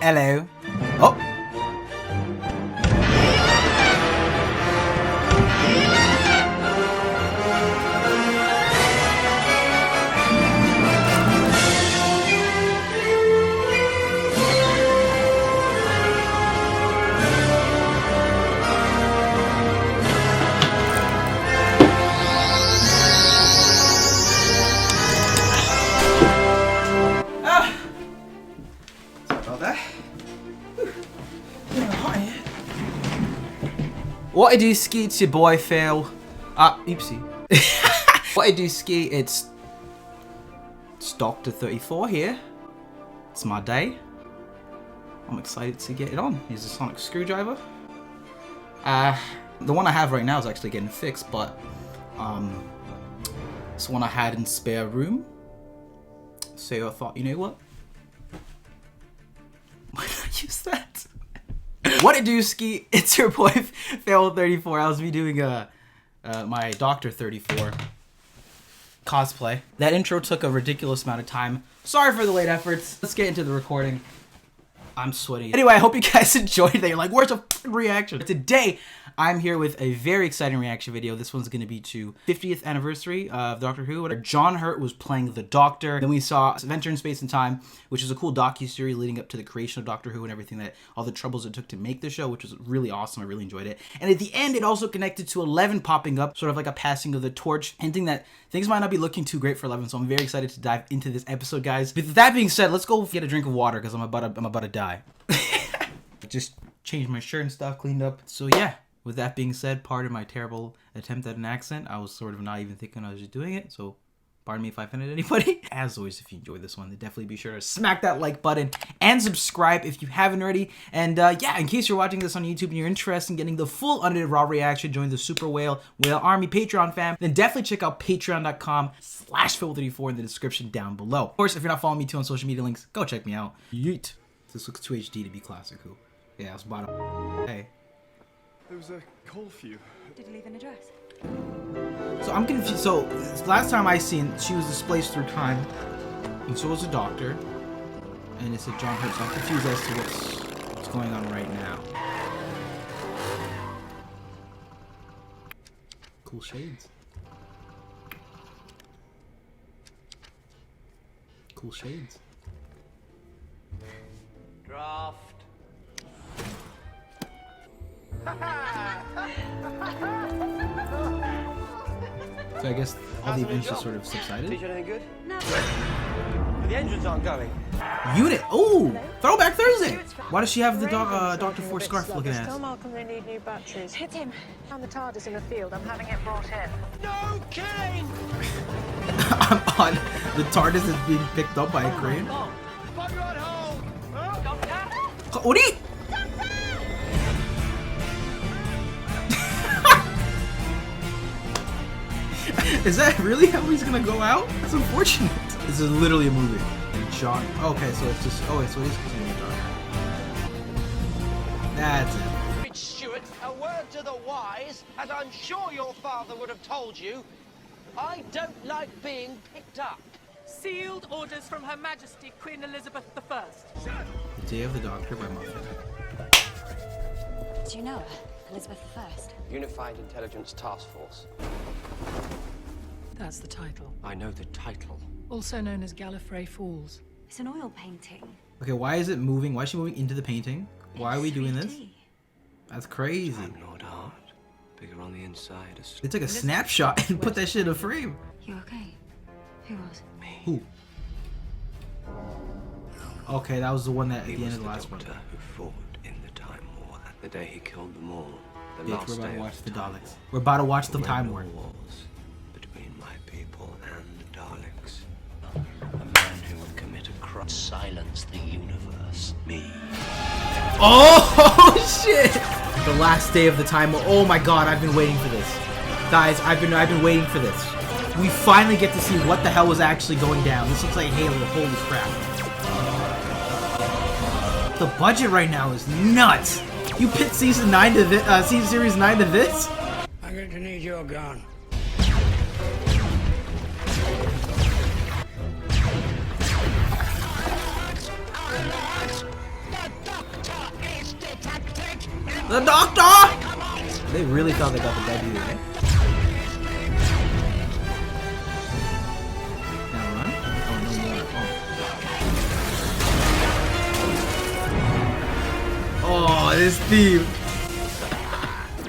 Hello. Oh. What I do, Ski? It's your boy Phil. Oopsie. What I do, Ski? It's Dr. 34 here. It's my day. I'm excited to get it on. Here's a sonic screwdriver. The one I have right now is actually getting fixed, but it's one I had in spare room. So I thought, you know what? Why did I use that? What it do, Ski? It's your boy Phil34. I was redoing my Dr. 34 cosplay. That intro took a ridiculous amount of time. Sorry for the late efforts. Let's get into the recording. I'm sweaty. Anyway, I hope you guys enjoyed it. You're like, where's a reaction? Today, I'm here with a very exciting reaction video. This one's going to be to 50th anniversary of Doctor Who, where John Hurt was playing the Doctor. Then we saw Adventure in Space and Time, which is a cool docu-series leading up to the creation of Doctor Who and everything that, all the troubles it took to make the show, which was really awesome. I really enjoyed it. And at the end, it also connected to 11 popping up, sort of like a passing of the torch, hinting that things might not be looking too great for 11. So I'm very excited to dive into this episode, guys. With that being said, let's go get a drink of water because I'm about to die. Just changed my shirt and stuff, cleaned up. So yeah, with that being said, pardon my terrible attempt at an accent. I was sort of not even thinking I was just doing it, so pardon me if I offended anybody. As always, if you enjoyed this one, then definitely be sure to smack that like button and subscribe if you haven't already. And yeah, in case you're watching this on YouTube and you're interested in getting the full unedited raw reaction, join the Super Whale Army Patreon fam, then definitely check out patreon.com/Phil34 in the description down below. Of course, if you're not following me too on social media links, go check me out. Yeet. This looks too HD to be classic Who. Yeah, I was bottom. Hey. There was a call for you. Did you leave an address? So I'm confused. So last time I seen, she was displaced through time, and so was the Doctor, and it said John Hurt. So I'm confused as to what's going on right now. Cool shades. Cool shades. Draft. So I guess all the events just sort of subsided. Teach you anything good? No. But the engines aren't going. Unit. Oh, Throwback Thursday. Why does she have the Dr. 4 scarf looking ass? Tell Malcolm they need new batteries. Hit him. Found the TARDIS in the field. I'm having it brought in. No killing! I'm on. The TARDIS is being picked up by a crane. Put you on hold! Doctor! Ori! Is that really how he's gonna go out? That's unfortunate. This is literally a movie. And John. Okay, so it's just. Oh, wait, so it is continuing John. That's it. Rich Stewart, a word to the wise, as I'm sure your father would have told you. I don't like being picked up. Sealed orders from Her Majesty Queen Elizabeth I. The Day of the Doctor by Muffin. Do you know her? Elizabeth I? Unified Intelligence Task Force. That's the title. I know the title. Also known as Gallifrey Falls. It's an oil painting. Okay, why is it moving? Why is she moving into the painting? Why are we doing this? 3D. That's crazy. Time Lord Art. Bigger on the inside. They took a snapshot and put that shit in a frame. You okay? Who was? Who? Okay, that was the one that at the end of the last one. Doctor who fought in the Time War. The day he killed them all. The Bitch, last we're about day to of watch the time Daleks. war. We're about to watch the When Time no War. wars between my people and the Daleks. A man who would commit a crime. Silence the universe. Me. Oh shit! The last day of the Time War. Oh my god, I've been waiting for this. Guys, I've been waiting for this. We finally get to see what the hell was actually going down. This looks like Halo. Holy crap. The budget right now is nuts. You pit season 9 to this, series 9 to this? I'm going to need your gun. The doctor! They really thought they got the W, eh? Now run? Oh, no more. Oh, this theme.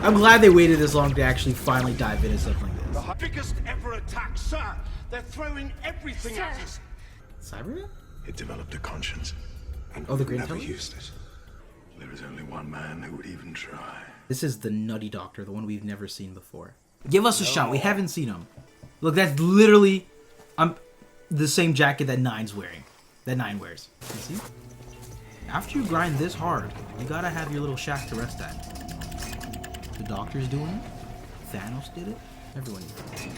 I'm glad they waited this long to actually finally dive into something like this. The biggest ever attack, sir. They're throwing everything at us. Cyberman? It developed a conscience. And Oh, the Green never Intelligence? used it. There is only one man who would even try. This is the Nutty Doctor, the one we've never seen before. Give us a shot. We haven't seen him. Look, that's literally the same jacket that Nine's wearing. That Nine wears. You see? After you grind this hard, you gotta have your little shack to rest at. The Doctor's doing it. Thanos did it. Everyone did it.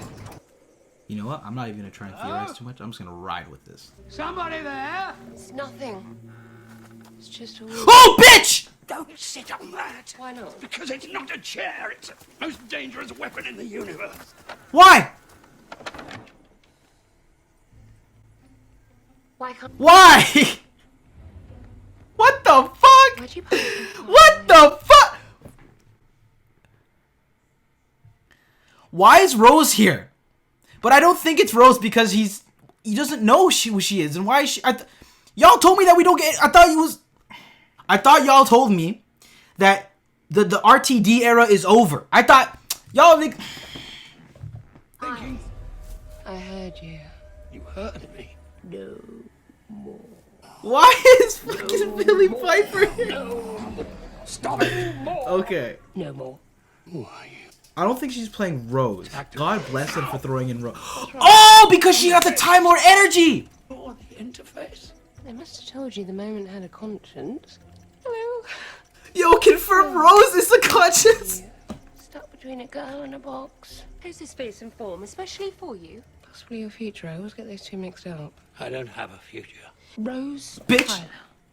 You know what? I'm not even gonna try and theorize too much. I'm just gonna ride with this. Somebody there? It's nothing. It's just a... Oh, bitch! Don't sit on that. Why not? Because it's not a chair. It's the most dangerous weapon in the universe. Why? Why can't... Why? What the fuck? Why'd you put it in What the fuck? Why is Rose here? But I don't think it's Rose because he doesn't know who she is, and why is she? Y'all told me that we don't get. I thought y'all told me that the RTD era is over. I thought y'all think. I heard you. You heard me. No more. Why is fucking Billy Piper here? No. Stop it. Okay. No more. Who are you? I don't think she's playing Rose. God bless them for throwing in Rose. Oh, because she got the Time Lord energy! You're the interface. They must have told you the moment had a conscience. Hello. Yo, confirm Rose is the conscience. Stuck between a girl and a box. Who's this face and form, especially for you? Possibly your future. I always get those two mixed up. I don't have a future. Rose Bitch. Tyler.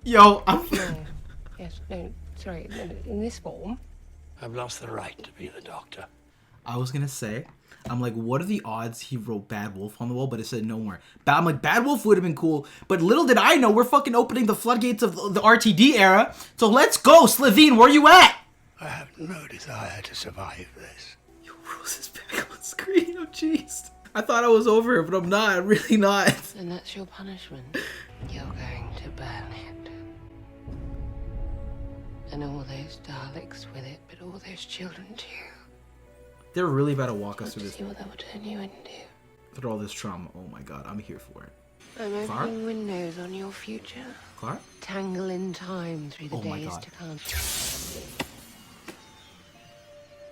Yo, I'm. No. Yes, no, sorry. No, in this form. I've lost the right to be the Doctor. I was gonna say, I'm like, what are the odds he wrote Bad Wolf on the wall, but it said no more. I'm like, Bad Wolf would have been cool, but little did I know we're fucking opening the floodgates of the RTD era. So let's go, Slovene, where you at? I have no desire to survive this. Yo, Rose is back on screen. Oh, jeez. I thought I was over it, but I'm not. I'm really not. And that's your punishment. You're going to burn it. And all those Daleks with it, but all those children too. They're really about to walk us Want through to this, see what that will turn you into. through all this trauma. Oh my god, I'm here for it. I'm Clara? opening windows on your future. Clark? Tangle in time through the Oh my days God. to come.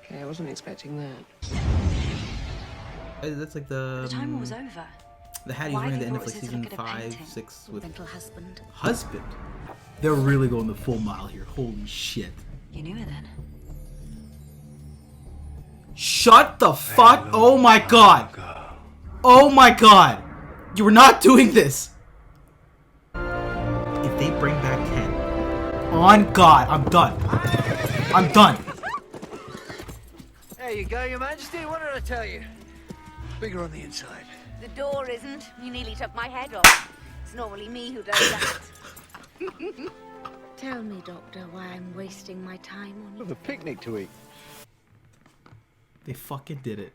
Okay, I wasn't expecting that. Hey, that's like the. The time was over. The Hattie's Why running the they end of brought like us here to season look at a 5, painting? 6 with Mental husband. husband. They're really going the full mile here. Holy shit. You knew her then. Shut the fuck! Oh my god! Oh my god! You were not doing this! If they bring back 10, on God, I'm done. I'm done. There you go, Your Majesty. What did I tell you? Bigger on the inside. The door isn't. You nearly took my head off. It's normally me who does that. Tell me, Doctor, why I'm wasting my time on you. Have a picnic to eat. They fucking did it.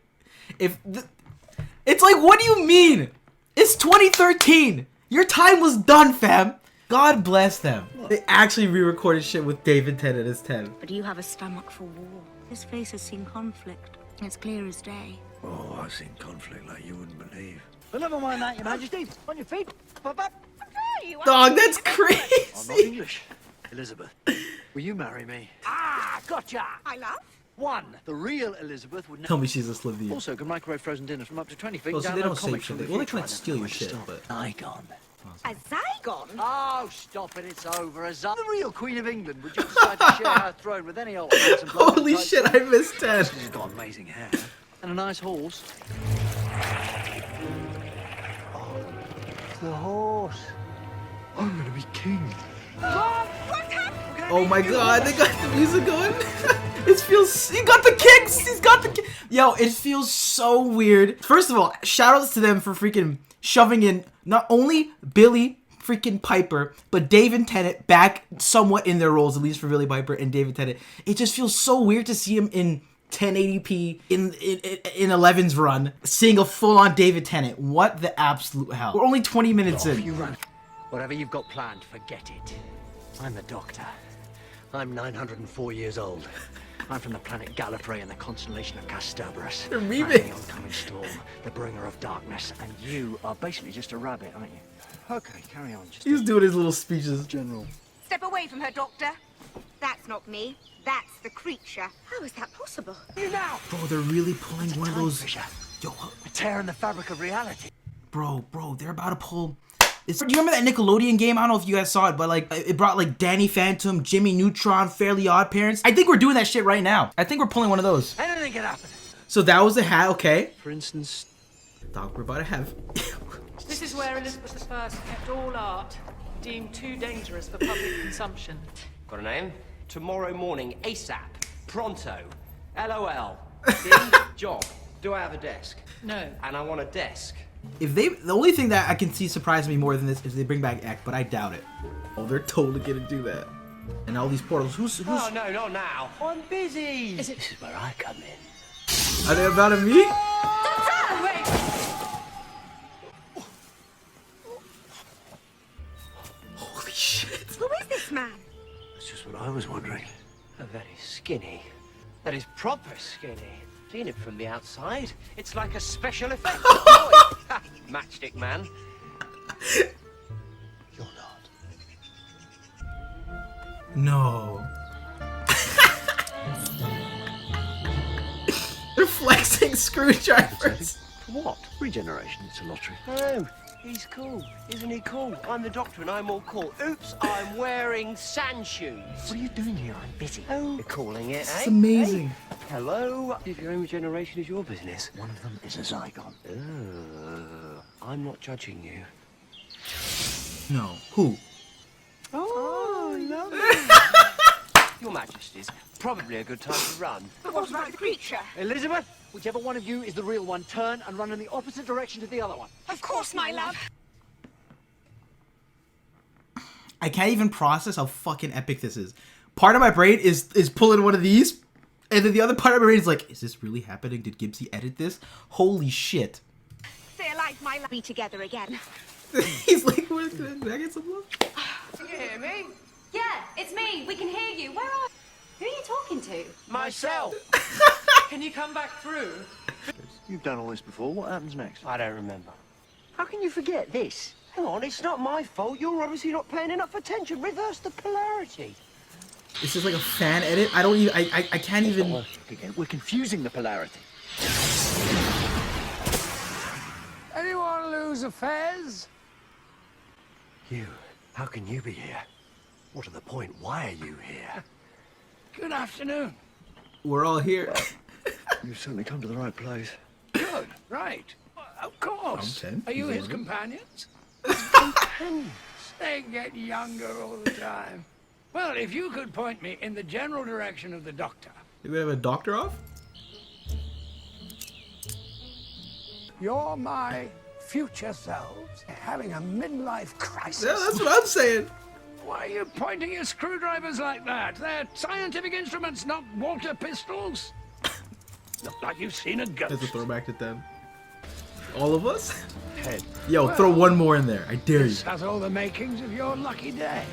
It's like, what do you mean? It's 2013. Your time was done, fam. God bless them. They actually re-recorded shit with David Tennant as 10. But you have a stomach for war. This place has seen conflict. It's clear as day. Oh, I've seen conflict like you wouldn't believe. But never mind that, Your Majesty. On your feet. Up, up. Dog, that's I'm not crazy. English. Elizabeth, will you marry me? Ah, gotcha. I love. 1. The real Elizabeth would Tell me she's a Slovene. also can microwave frozen dinners from up to 20 feet. Well, so they download don't save comics shit. from the Well, they future. can't steal your shit, but... Icon. A Zygon? Oh, stop it, it's over. As the real Queen of England would just decide to share her throne with any old handsome bloke. Holy shit, I missed 10. She's got amazing hair and a nice horse. Oh, the horse. I'm gonna be king. Oh my god, they got the music going. It feels... He got the kicks! He's got the... Yo, it feels so weird. First of all, shoutouts to them for freaking shoving in not only Billy freaking Piper, but Dave and Tennant back somewhat in their roles, at least for Billie Piper and David Tennant. It just feels so weird to see him in 1080p in 11's run, seeing a full-on David Tennant. What the absolute hell? We're only 20 minutes in. You run. Whatever you've got planned, forget it. I'm the Doctor. I'm 904 years old. I'm from the planet Gallifrey and the constellation of Kasterborous. They're I'm memeing. the oncoming storm, the bringer of darkness, and you are basically just a rabbit, aren't you? Okay, carry on. He's doing his little speeches. General. Step away from her, Doctor. That's not me. That's the creature. How is that possible? You now! Bro, they're really pulling one of those. Yo, A tear in the fabric of reality. bro, they're about to pull. Do you remember that Nickelodeon game? I don't know if you guys saw it, but like it brought like Danny Phantom, Jimmy Neutron, Fairly Odd Parents. I think we're doing that shit right now. I think we're pulling one of those. Anything can happen. So that was the hat, okay. For instance, Thought we're about to have. This is where Elizabeth I kept all art deemed too dangerous for public consumption. Got a name? Tomorrow morning, ASAP. Pronto. LOL. Job. Do I have a desk? No. And I want a desk. If they, the only thing that I can see surprise me more than this is they bring back Ek, but I doubt it. Oh, they're totally gonna do that. And all these portals. Who's? Oh no, not now. I'm busy. this is where I come in. Are they about to meet? Doctor! Wait! Holy shit! Who is this man? That's just what I was wondering. Oh, that is skinny. That is proper skinny. Seen it from the outside. It's like a special effect. Matchstick man. You're not. No. They're flexing screwdrivers. For what? Regeneration, it's a lottery. Oh, he's cool. Isn't he cool? I'm the Doctor and I'm all cool. Oops, I'm wearing sand shoes. What are you doing here? I'm busy. Oh, you're calling it, This is eh? amazing. Hey? Hello? If your own regeneration is your business. One of them is a Zygon. I'm not judging you. No. Who? Oh, lovely. Your Majesties, probably a good time to run. But what about the creature? Elizabeth? Whichever one of you is the real one, turn and run in the opposite direction to the other one. Of course, my love. I can't even process how fucking epic this is. Part of my brain is pulling one of these, and then the other part of my brain is like, is this really happening? Did Gibbsy edit this? Holy shit. Stay alive, my love. Be together again. He's like, what, can I get some love? Can you hear me? Yeah, it's me. We can hear you. Where are you? Who are you talking to? Myself. Can you come back through? You've done all this before. What happens next? I don't remember. How can you forget this? Hang on, it's not my fault. You're obviously not paying enough attention. Reverse the polarity. This is like a fan edit. I don't even, I can't even. We're confusing the polarity. Anyone lose a fez? You. How can you be here? What to the point? Why are you here? Good afternoon. We're all here. You've certainly come to the right place. Good, right. Of course. I'm 10. Are you He's his 11. companions? They get younger all the time. Well, if you could point me in the general direction of the Doctor. Do we have a doctor off? You're my future selves having a midlife crisis. Yeah, that's what I'm saying. Why are you pointing your screwdrivers like that? They're scientific instruments, not water pistols. Look like you've seen a ghost. That's a throwback to them. All of us? Head. Yo, throw one more in there. I dare you. This has all the makings of your lucky day.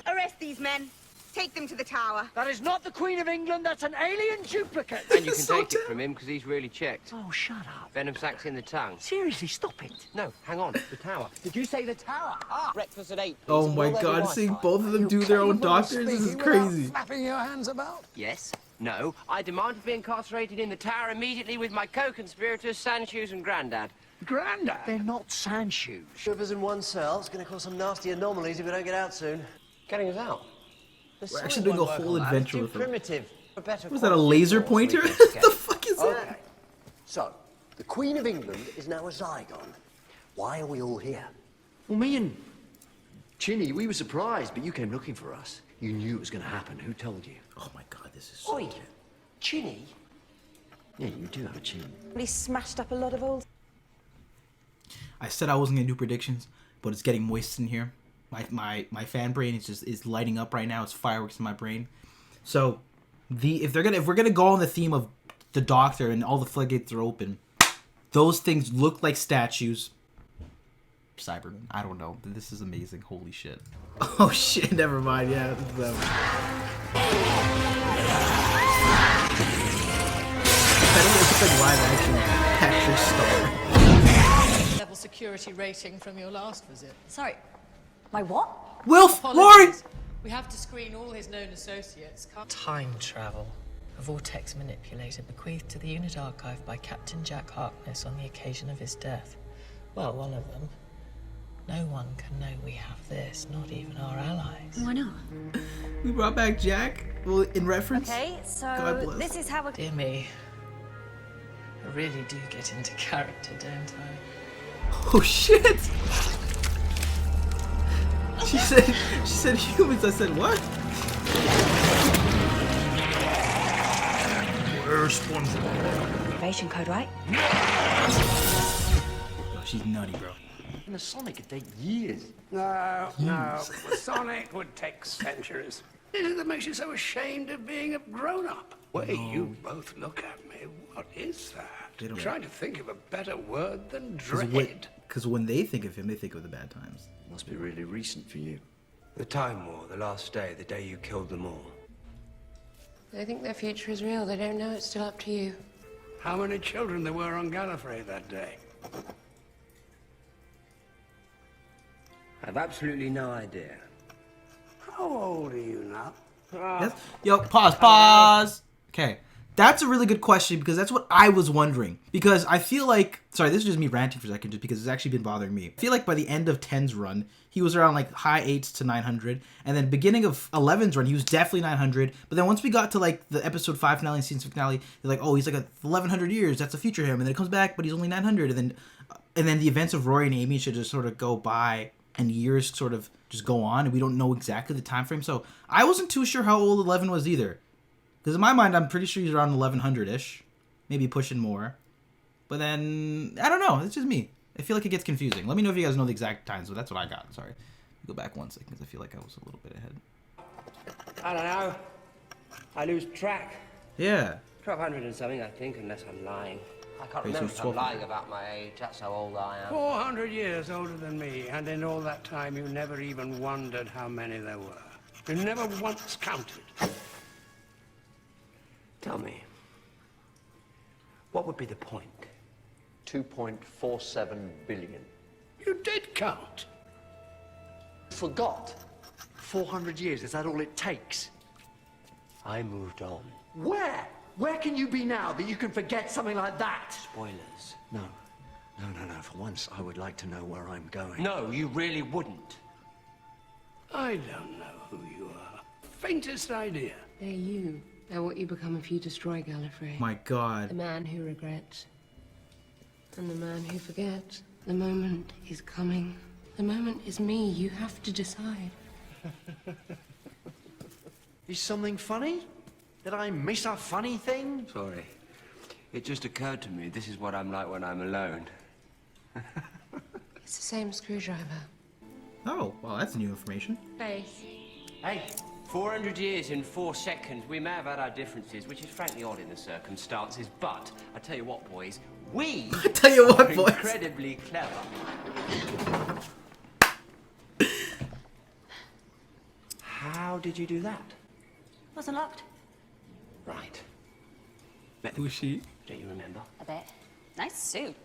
Arrest these men. Take them to the tower. That is not the Queen of England, that's an alien duplicate. And you can take it from him because he's really checked. Oh, shut up. Venom sacs in the tongue. Seriously, stop it. No, hang on. The tower. Did you say the tower? Breakfast at 8. please, Oh and my will there be god, seeing Wi-Fi? both of them do their own Capable of doctors, this is speaking without crazy. flapping your hands about? Yes. No. I demand to be incarcerated in the tower immediately with my co-conspirators, Sandshoes and Grandad. Grandad. They're not sand shoes. Shivers in one cell. It's going to cause some nasty anomalies if we don't get out soon. Getting us out. We're actually doing a whole adventure with them. Primitive. Was that a laser pointer? What the fuck is that? Okay. So, the Queen of England is now a Zygon. Why are we all here? Well, me and Chinny, we were surprised, but you came looking for us. You knew it was going to happen. Who told you? Oh my god, this is so Oi, good. Chinny? Yeah, you do have a chin. He smashed up a lot of old. I said I wasn't gonna do predictions. but it's getting moist in here. My fan brain is lighting up right now. It's fireworks in my brain. So if we're gonna go on the theme of the Doctor and all the floodgates are open, those things look like statues. Cybermen. I don't know. This is amazing. Holy shit. Oh shit. Never mind. Yeah. It's like live action capture star. Level security rating from your last visit. Sorry, my what? Wilf! Laurie! We have to screen all his known associates. Time travel. A vortex manipulator bequeathed to the unit archive by Captain Jack Harkness on the occasion of his death. Well, one of them. No one can know we have this, not even our allies. Why not? We brought back Jack, well, in reference. Okay, so this is how we're... Dear me. I really do get into character, don't I? Oh shit! She said humans. I said what? Where's SpongeBob? Activation code, right? Oh, she's nutty, bro. And a Sonic could take years. No. Sonic would take centuries. What is it that makes you so ashamed of being a grown-up? Way you both look at me. What is that? I'm trying to think of a better word than dread. Because when they think of him, they think of the bad times. Must be really recent for you. The Time War, the last day, the day you killed them all. They think their future is real. They don't know. It's still up to you. How many children there were on Gallifrey that day? I've absolutely no idea. How old are you now? Yes? Yo, pause. Okay. That's a really good question because that's what I was wondering. Because I feel like... Sorry, this is just me ranting for a second just because it's actually been bothering me. I feel like by the end of 10's run, he was around like high 8s to 900. And then beginning of 11's run, he was definitely 900. But then once we got to like the episode 5 finale, season finale, they're like, oh, he's like 1100 years. That's a future him. And then it comes back, but he's only 900. And then the events of Rory and Amy should just sort of go by and years sort of just go on. And we don't know exactly the time frame. So I wasn't too sure how old 11 was either. Because in my mind, I'm pretty sure he's around 1100-ish. Maybe pushing more. But then, I don't know. It's just me. I feel like it gets confusing. Let me know if you guys know the exact times, but that's what I got. Sorry. Go back 1 second because I feel like I was a little bit ahead. I don't know. I lose track. Yeah. 1200 and something, I think, unless I'm lying. I can't Wait, so remember it's if I'm lying about my age. That's how old I am. 400 years older than me, and in all that time you never even wondered how many there were. You never once counted. Tell me, what would be the point? 2.47 billion. You did count. Forgot. 400 years, is that all it takes? I moved on. Where? Where can you be now that you can forget something like that? Spoilers. No. For once, I would like to know where I'm going. No, you really wouldn't. I don't know who you are. Faintest idea. They're you. They're what you become if you destroy Gallifrey. My God. The man who regrets. And the man who forgets. The moment is coming. The moment is me. You have to decide. Is something funny? Did I miss a funny thing? Sorry. It just occurred to me, this is what I'm like when I'm alone. It's the same screwdriver. Oh, well, that's new information. Faith. Hey, 400 years in 4 seconds. We may have had our differences, which is frankly odd in the circumstances, but I tell you what, boys, we I tell you what, are boys. incredibly clever. How did you do that? Wasn't locked. Right. Who's she? Don't you remember? A bit. Nice suit.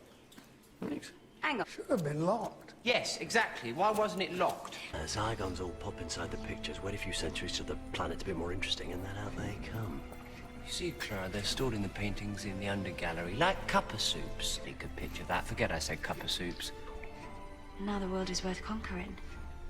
Thanks. Hang on. Should have been locked. Yes, exactly. Why wasn't it locked? Zygons all pop inside the pictures. Wait a few centuries till the planet's a bit more interesting, and then out they come. You see, Clara, they're stored in the paintings in the undergallery, like cuppa soups. You could picture that. Forget I said cuppa soups. And now the world is worth conquering.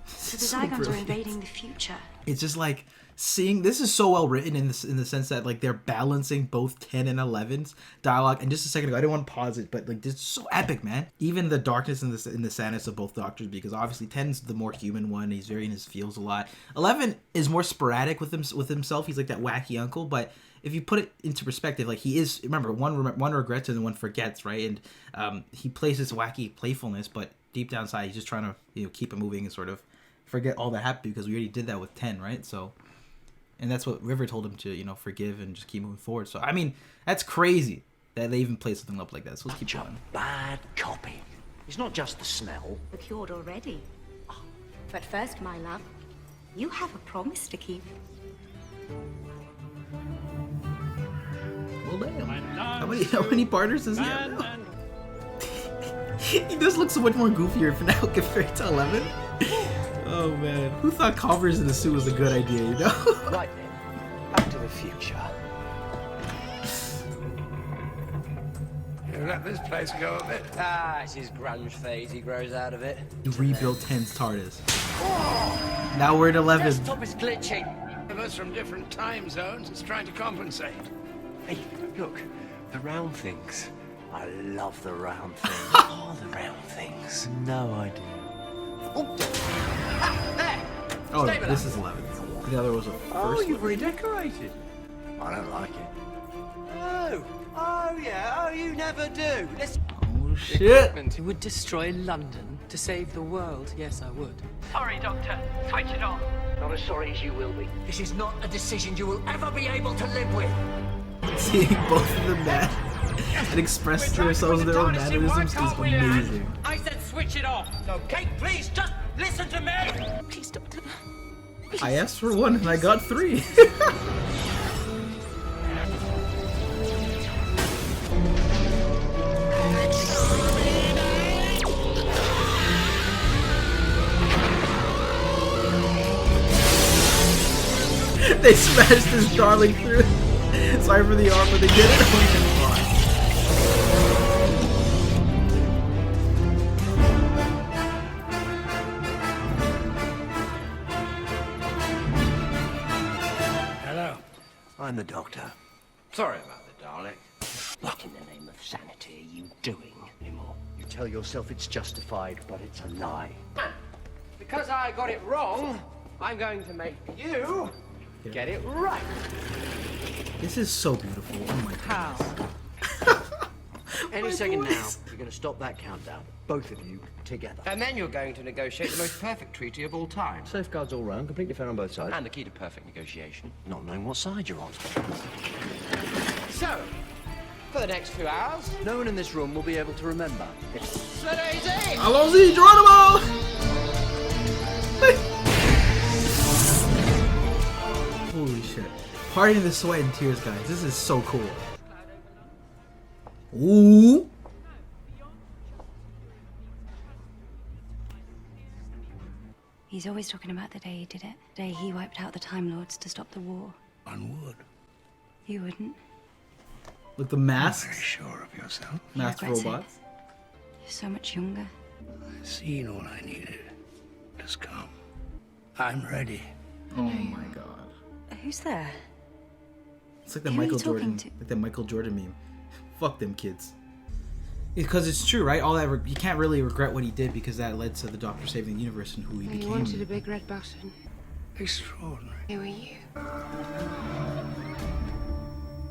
So the So Zygons are brilliant. invading the future. It's just like seeing this is so well written in the sense that like they're balancing both 10 and 11's dialogue. And just a second ago, I didn't want to pause it, but like this is so epic, man. Even the darkness and the sadness of both Doctors, because obviously 10's the more human one. He's very in his feels a lot. 11 is more sporadic with himself. He's like that wacky uncle, but if you put it into perspective, like he is, remember, one regrets and one forgets, right? And he plays this wacky playfulness, but deep down inside, he's just trying to, you know, keep it moving and sort of forget all that happened because we already did that with 10, right? So, and that's what River told him to, you know, forgive and just keep moving forward. So, I mean, that's crazy that they even played something up like that. So let's keep going. Bad copy. It's not just the smell. We're cured already. But first, my love, you have a promise to keep. Well, damn. How many partners does he have now? He does look so much more goofier for now compared to 11. Oh man, who thought Converse in the suit was a good idea, you know? Right then, back to the future. You let this place go a bit. Ah, it's his grunge phase. He grows out of it. You rebuilt 10's TARDIS. Now we're at 11. Desktop is glitching. Of us from different time zones is trying to compensate. Hey, look, the round things. I love the round things. What are the round things? No idea. Oh, this is 11. The other was a first. Oh, you've redecorated. I don't like it. Oh yeah, you never do. Let's... Oh, shit. You would destroy London to save the world. Yes, I would. Sorry, Doctor. Switch it off. Not as sorry as you will be. This is not a decision you will ever be able to live with. Seeing both of them mad and express themselves in their own mannerisms is amazing. I said switch it off. No, Kate, please, just listen to me. Please, Doctor. I asked for 1 and I got 3. They smashed this darling through. Sorry for the arm, but they did it. Hello. I'm the doctor. Sorry about the Dalek. What in the name of sanity are you doing anymore? You tell yourself it's justified, but it's a lie. Because I got it wrong, I'm going to make you get it right. This is so beautiful. Oh my god. Any second now, you're going to stop that countdown. Both of you together. And then you're going to negotiate the most perfect treaty of all time. Safeguards all round, completely fair on both sides. And the key to perfect negotiation. Not knowing what side you're on. So, for the next 2 hours, no one in this room will be able to remember. Daisy! Alonzi, Geronimo! Holy shit. Pardon the sweat and tears, guys. This is so cool. Ooh. He's always talking about the day he did it. The day he wiped out the Time Lords to stop the war. One would. You wouldn't. Look, the masks. Very sure of yourself. Masked Regrets it. robots. You're so much younger. I've seen all I needed. Just come. I'm ready. Oh my god. Who's there? It's like the Who are you Michael talking Jordan, to? like the Michael Jordan meme. Fuck them kids. Because it's true, right? All that you can't really regret what he did because that led to the Doctor saving the universe and who he You became. wanted a big red button. Extraordinary. Who are you?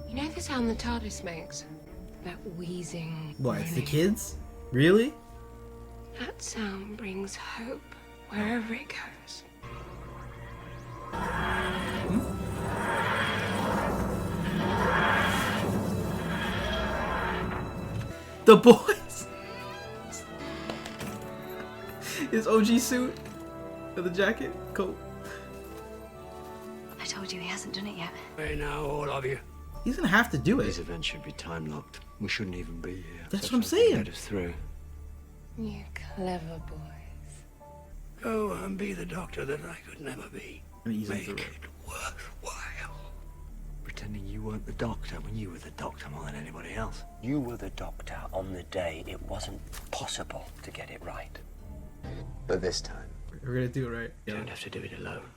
You know the sound the TARDIS makes? That wheezing. What? It's the moaning? kids? Really? That sound brings hope wherever it goes. The boys. His OG suit, with the jacket, coat. I told you he hasn't done it yet. Hey now, all of you. He's gonna have to do it. These events should be time locked. We shouldn't even be here. That's what I'm saying. Get us through. You clever boys. Go and be the doctor that I could never be. Make it worthwhile. Pretending you weren't the doctor when you were the doctor more than anybody else. You were the doctor on the day it wasn't possible to get it right. But this time, We're gonna do it right. You don't have to do it alone.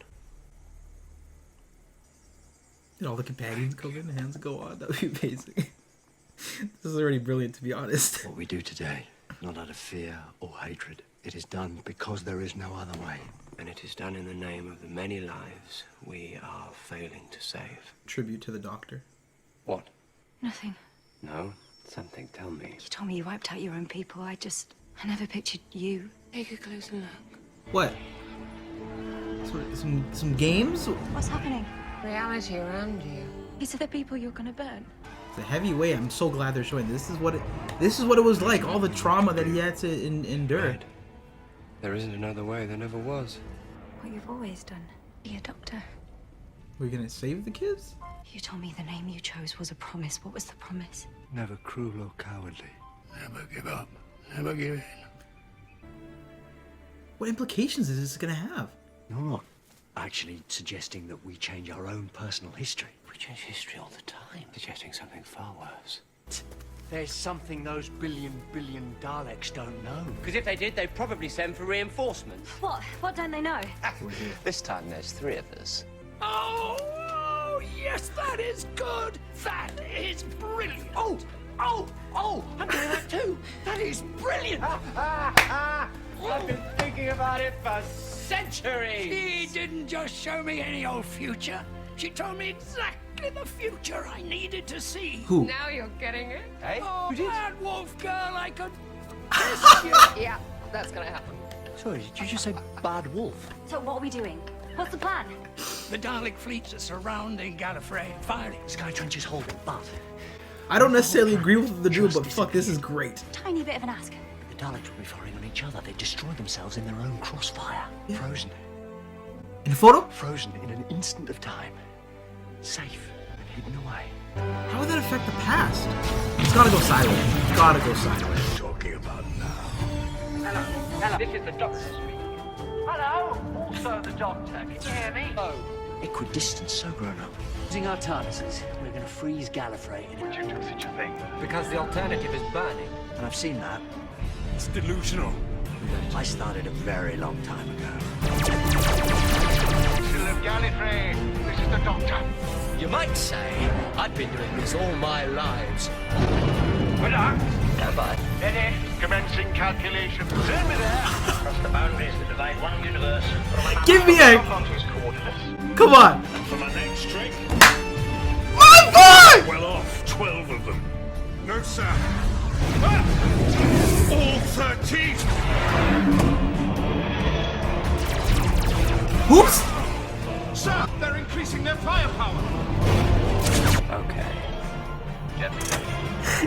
And all the companions come in, hands go on. That would be amazing. This is already brilliant, to be honest. What we do today, not out of fear or hatred. It is done because there is no other way. And it is done in the name of the many lives we are failing to save. Tribute to the Doctor. What? Nothing. No? Something, tell me. You told me you wiped out your own people. I never pictured you Take a closer look. What? Some games? What's happening? Reality around you. These are the people you're gonna burn. It's a heavy weight. I'm so glad they're showing this is what it was like. All the trauma that he had to endure. Right. There isn't another way. There never was. What you've always done. Be a doctor. We're gonna save the kids? You told me the name you chose was a promise. What was the promise? Never cruel or cowardly. Never give up. Never give in. What implications is this gonna have? You're not actually suggesting that we change our own personal history. We change history all the time, suggesting something far worse. There's something those billion Daleks don't know. Because if they did, they'd probably send for reinforcements. What? What don't they know? This time there's 3 of us. Oh, yes, that is good. That is brilliant. Oh, I'm doing that too. That is brilliant. I've been thinking about it for centuries. She didn't just show me any old future. She told me exactly the future I needed to see. Who? Now you're getting it. Hey? Oh, that wolf girl, I could kiss you. Yeah, that's gonna happen. Sorry, did you just say bad wolf? So what are we doing? What's the plan? The Dalek fleets are surrounding Gallifrey, firing. Sky Trench is holding, but I don't necessarily agree with the dude, but fuck, this is great. Tiny bit of an ask. the Daleks will be firing on each other. They destroy themselves in their own crossfire. Yeah. Frozen. In a photo? Frozen in an instant of time. Safe and hidden away. How would that affect the past? It's gotta go sideways. It's gotta go sideways. Talking about now. Hello, this is the doctor speaking. Hello, also the doctor. Can you hear me? Oh. Equidistant, so grown up. Using our TARDISes, we're going to freeze Gallifrey. Would you do such a thing? Because the alternative is burning. And I've seen that. It's delusional. I started a very long time ago. Citizen of Gallifrey, this is the Doctor. You might say I've been doing this all my lives. Good luck. Stand by. Ready. Commencing calculations. Turn me there. Across the boundaries that divide one universe from another. Give me a... Come on. For my next trick. My boy! Well off, 12 of them. No, sir. All 13. Oops. Sir, they're increasing their firepower. Okay.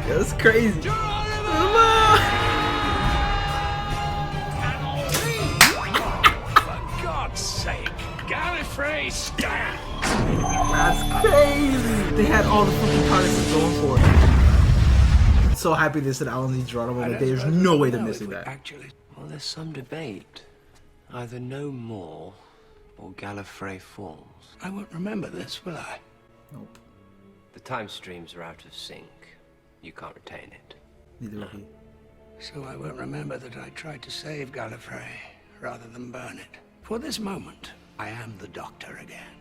That's crazy. For God's sake, Gallifrey stand! That's crazy. They had all the fucking products going for it. I'm so happy they said Alan Z. Geronimo. Like, there's no way they're missing that. Actually, well, there's some debate. Either no more or Gallifrey falls. I won't remember this, will I? Nope. The time streams are out of sync. You can't retain it. Neither will he. So I won't remember that I tried to save Gallifrey rather than burn it. For this moment, I am the Doctor again.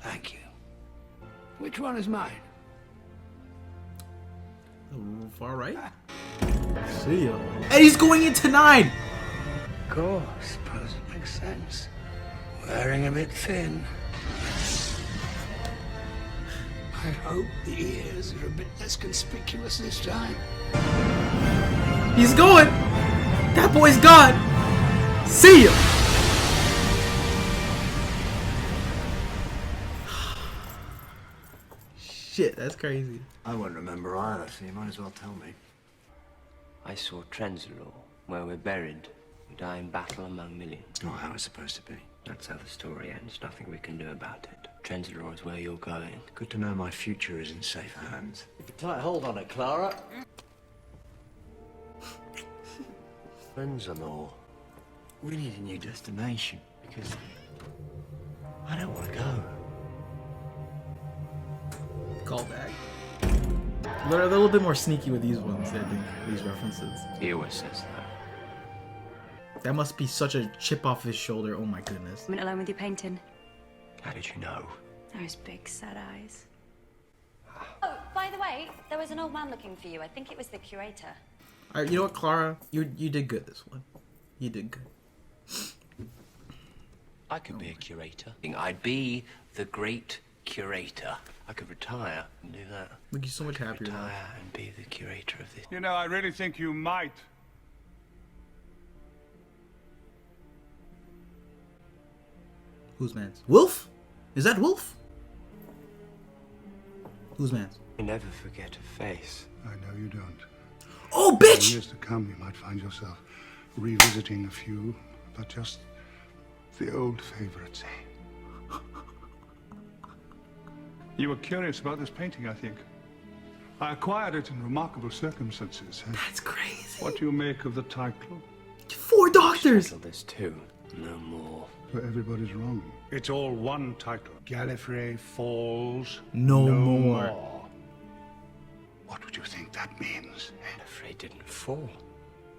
Thank you. Which one is mine? Far right? See ya. And he's going into 9! Of course, suppose it makes sense. Wearing a bit thin. I hope the ears are a bit less conspicuous this time. He's going! That boy's gone! See ya! Shit, that's crazy. I won't remember either, so you might as well tell me. I saw Trenzalore, where we're buried. We die in battle among millions. It's not how it's supposed to be. That's how the story ends. Nothing we can do about it. Trenzalore is where you're going. Good to know my future is in safe hands. Keep a tight hold on it, Clara. Trenzalore. We need a new destination, because I don't want to go. Call back. They're a little bit more sneaky with these ones, I think, these references. He always says that. That must be such a chip off his shoulder. Oh my goodness. Went alone with your painting. How did you know? Those big sad eyes. Oh, by the way, there was an old man looking for you. I think it was the curator. All right, you know what, Clara? You did good this one. You did good. I could be a curator. I'd be the great curator. I could retire and do that. Look, you're so much happier now. Retire and be the curator of this. You know, I really think you might Whose man's? Wolf? Is that Wolf? Whose man's? You never forget a face. I know you don't. Oh, bitch! In years to come, you might find yourself revisiting a few, but just the old favorites, eh? You were curious about this painting, I think. I acquired it in remarkable circumstances. That's crazy. What do you make of the title? 4 doctors! Settle this too. No more. Where everybody's wrong. It's all one title. Gallifrey falls. No more. What would you think that means? Gallifrey didn't fall.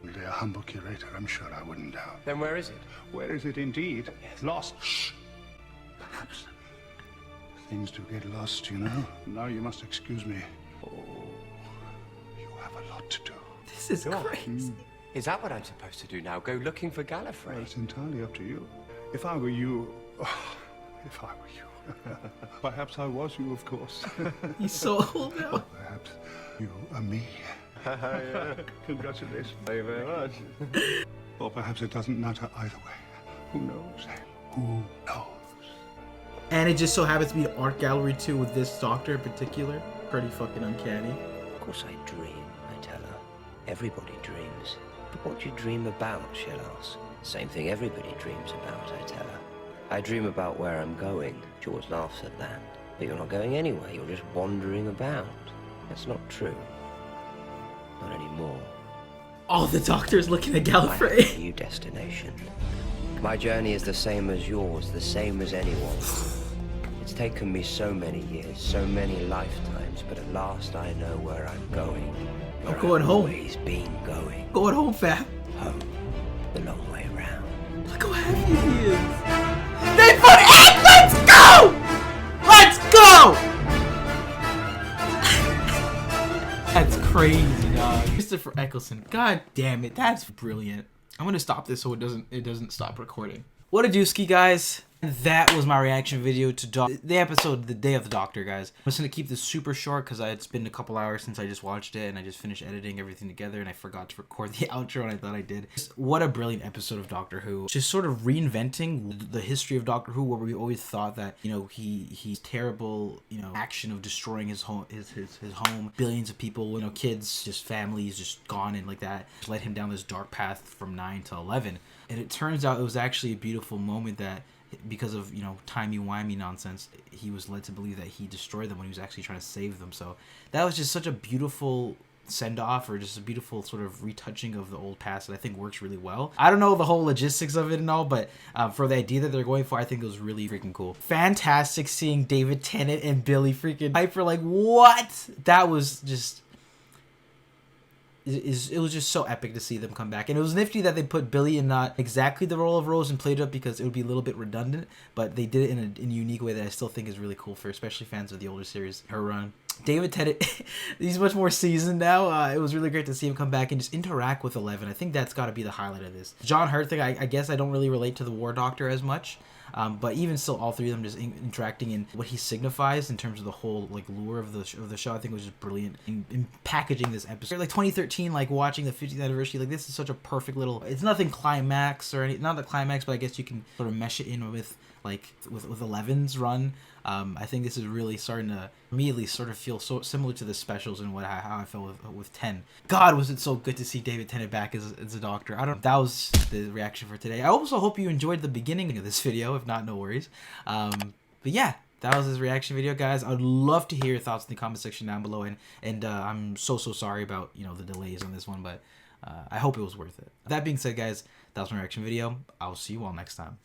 Only a humble curator, I'm sure I wouldn't doubt. Then where is it? Where is it indeed? Yes. Lost. Shh. Perhaps. Things do get lost, you know. Now you must excuse me. Oh, you have a lot to do. This is crazy. Is that what I'm supposed to do now? Go looking for Gallifrey? Well, it's entirely up to you. If I were you... Oh, if I were you... Perhaps I was you, of course. He's so old now. Or perhaps you are me. Congratulations. Thank you very much. Or perhaps it doesn't matter either way. Who knows? Who knows? And it just so happens to be an art gallery too with this doctor in particular. Pretty fucking uncanny. Of course I dream, I tell her. Everybody dreams. But what do you dream about, she'll ask. Same thing everybody dreams about, I tell her. I dream about where I'm going. She always laughs at that. But you're not going anywhere, you're just wandering about. That's not true. Not anymore. Oh, the doctor's looking at I have Gallifrey. a new destination. My journey is the same as yours, the same as anyone's. It's taken me so many years, so many lifetimes, but at last I know where I'm going. I'm going home. Always been going. Going home, fam. Home. The long way round. Look how happy he is. They put it! Let's go! Let's go! That's crazy, dog. Christopher Eccleston. God damn it. That's brilliant. I'm gonna stop this so it doesn't stop recording. What a dooski, guys. That was my reaction video to the episode, The Day of the Doctor, guys. I'm just going to keep this super short because it's been a couple hours since I just watched it and I just finished editing everything together and I forgot to record the outro and I thought I did. Just, what a brilliant episode of Doctor Who. Just sort of reinventing the history of Doctor Who, where we always thought that, you know, he's terrible, you know, action of destroying his home, his home, billions of people, you know, kids, just families just gone and like that. Just led him down this dark path from 9 to 11. And it turns out it was actually a beautiful moment that, because of, you know, timey-wimey nonsense, he was led to believe that he destroyed them when he was actually trying to save them. So that was just such a beautiful send-off, or just a beautiful sort of retouching of the old past that I think works really well. I don't know the whole logistics of it and all, but for the idea that they're going for, I think it was really freaking cool. Fantastic seeing David Tennant and Billy freaking Piper. Like, what? That was just... It was just so epic to see them come back. And it was nifty that they put Billy in not exactly the role of Rose and played it up because it would be a little bit redundant, but they did it in a unique way that I still think is really cool for especially fans of the older series, her run. David Tennant, he's much more seasoned now. It was really great to see him come back and just interact with 11. I think that's got to be the highlight of this. John Hurt thing, I guess I don't really relate to the War Doctor as much. But even still, all three of them just interacting in what he signifies in terms of the whole like lure of the show, I think was just brilliant in packaging this episode. Like 2013, like watching the 50th anniversary, like this is such a perfect little. It's nothing climax or any, not the climax, but I guess you can sort of mesh it in with like with 11's run. I think this is really starting to immediately sort of feel so similar to the specials and how I felt with 10. God, was it so good to see David Tennant back as a Doctor. That was the reaction for today. I also hope you enjoyed the beginning of this video. If not, no worries. But yeah, that was his reaction video, guys. I'd love to hear your thoughts in the comment section down below. And I'm so sorry about, you know, the delays on this one, but I hope it was worth it. That being said, guys, that was my reaction video. I'll see you all next time.